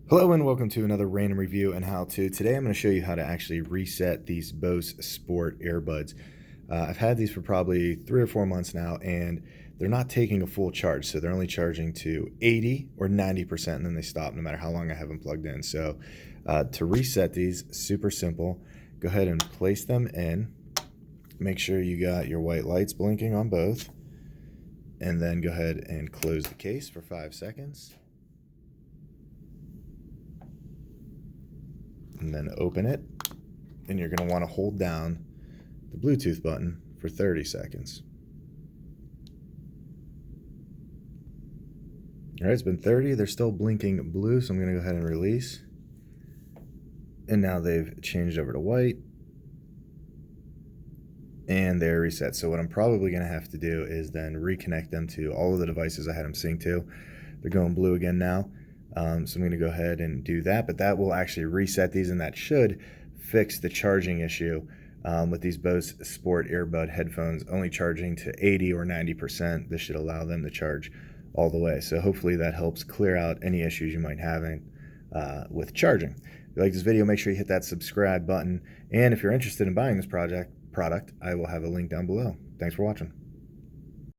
Hello and welcome to another random review and how-to. Today I'm going to show you how to actually reset these BOSE Sport Earbuds. I've had these for probably 3 or 4 months now, and they're not taking a full charge, so they're only charging to 80 or 90%, and then they stop no matter how long I have them plugged in. So to reset these, super simple. Go ahead and place them in. Make sure you got your white lights blinking on both, and then go ahead and close the case for 5 seconds. And then open it, and you're going to want to hold down the Bluetooth button for 30 seconds. All right, it's been 30. They're still blinking blue, so I'm going to go ahead and release. And now they've changed over to white, and they're reset. So what I'm probably going to have to do is then reconnect them to all of the devices I had them synced to. They're going blue again now. So I'm going to go ahead and do that, but that will actually reset these, and that should fix the charging issue with these BOSE Sport Earbud headphones only charging to 80 or 90%. This should allow them to charge all the way. So hopefully that helps clear out any issues you might have with charging. If you like this video, make sure you hit that subscribe button. And if you're interested in buying this product, I will have a link down below. Thanks for watching.